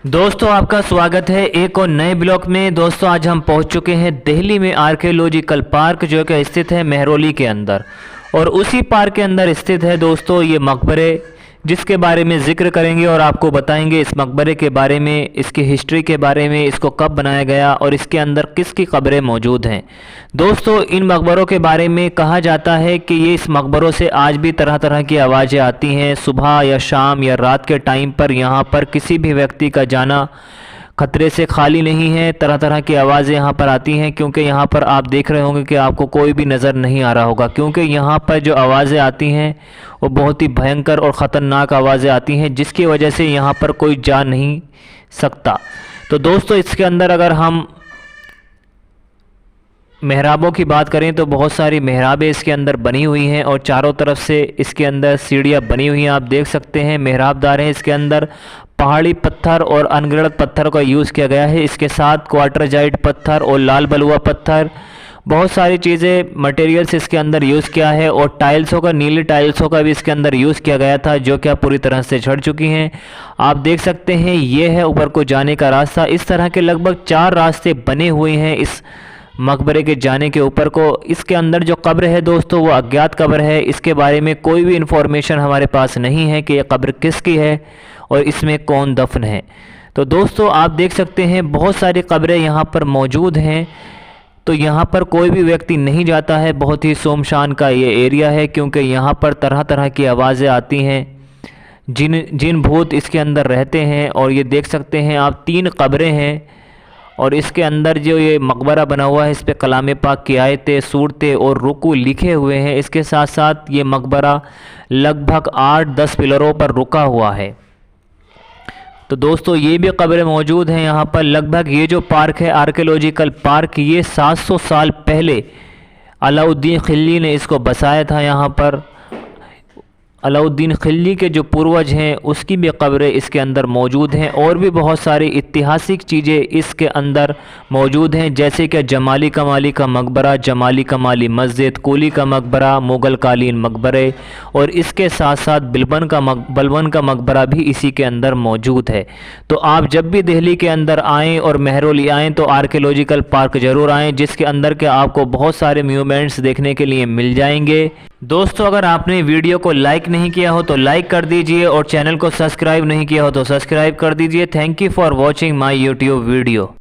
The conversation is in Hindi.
दोस्तों आपका स्वागत है एक और नए ब्लॉग में। दोस्तों आज हम पहुंच चुके हैं दिल्ली में आर्कियोलॉजिकल पार्क जो कि स्थित है मेहरौली के अंदर, और उसी पार्क के अंदर स्थित है दोस्तों ये मकबरे, जिसके बारे में ज़िक्र करेंगे और आपको बताएंगे इस मकबरे के बारे में, इसकी हिस्ट्री के बारे में, इसको कब बनाया गया और इसके अंदर किसकी कब्रें मौजूद हैं। दोस्तों इन मकबरों के बारे में कहा जाता है कि ये इस मकबरों से आज भी तरह तरह की आवाज़ें आती हैं। सुबह या शाम या रात के टाइम पर यहाँ पर किसी भी व्यक्ति का जाना खतरे से खाली नहीं है। तरह तरह की आवाज़ें यहाँ पर आती हैं, क्योंकि यहाँ पर आप देख रहे होंगे कि आपको कोई भी नज़र नहीं आ रहा होगा, क्योंकि यहाँ पर जो आवाज़ें आती हैं वो बहुत ही भयंकर और ख़तरनाक आवाज़ें आती हैं, जिसकी वजह से यहाँ पर कोई जा नहीं सकता। तो दोस्तों इसके अंदर अगर हम मेहराबों की बात करें तो बहुत सारी मेहराबें इसके अंदर बनी हुई हैं और चारों तरफ से इसके अंदर सीढ़ियाँ बनी हुई हैं। आप देख सकते हैं मेहराबदार हैं, इसके अंदर पहाड़ी पत्थर और अनगिनत पत्थर का यूज़ किया गया है। इसके साथ क्वार्टरजाइट पत्थर और लाल बलुआ पत्थर, बहुत सारी चीज़ें मटेरियल्स इसके अंदर यूज़ किया है, और टाइल्सों का, नीली टाइल्सों का भी इसके अंदर यूज़ किया गया था, जो क्या पूरी तरह से झड़ चुकी हैं। आप देख सकते हैं ये है ऊपर को जाने का रास्ता। इस तरह के लगभग 4 रास्ते बने हुए हैं इस मकबरे के जाने के ऊपर को। इसके अंदर जो कब्र है दोस्तों वो अज्ञात कब्र है, इसके बारे में कोई भी इंफॉर्मेशन हमारे पास नहीं है कि यह कब्र किसकी है और इसमें कौन दफन है। तो दोस्तों आप देख सकते हैं बहुत सारी कब्रें यहाँ पर मौजूद हैं, तो यहाँ पर कोई भी व्यक्ति नहीं जाता है। बहुत ही सुनसान का ये एरिया है, क्योंकि यहाँ पर तरह तरह की आवाज़ें आती हैं, जिन भूत इसके अंदर रहते हैं। और ये देख सकते हैं आप 3 कब्रें हैं, और इसके अंदर जो ये मकबरा बना हुआ है इस पे कलाम पाक की आयतें, सूरतें और रुकू लिखे हुए हैं। इसके साथ साथ ये मकबरा लगभग 8-10 पिलरों पर रुका हुआ है। तो दोस्तों ये भी कब्रें मौजूद हैं यहाँ पर। लगभग ये जो पार्क है आर्कियोलॉजिकल पार्क, ये 700 साल पहले अलाउद्दीन खिलजी ने इसको बसाया था। यहाँ पर अलाउद्दीन खिलजी के जो पूर्वज हैं उसकी भी कब्रें इसके अंदर मौजूद हैं, और भी बहुत सारी ऐतिहासिक चीज़ें इसके अंदर मौजूद हैं, जैसे कि जमाली कमाली का मकबरा, जमाली कमाली मस्जिद, कुली का मकबरा, मुग़ल कालीन मकबरे, और इसके साथ साथ बलबन का मकबरा भी इसी के अंदर मौजूद है। तो आप जब भी दिल्ली के अंदर आएँ और मेहरौली आएँ तो आर्कियोलॉजिकल पार्क ज़रूर आएँ, जिसके अंदर के आपको बहुत सारे म्यूमेंट्स देखने के लिए मिल जाएंगे। दोस्तों अगर आपने वीडियो को लाइक नहीं किया हो तो लाइक कर दीजिए, और चैनल को सब्सक्राइब नहीं किया हो तो सब्सक्राइब कर दीजिए। Thank you for watching my YouTube video.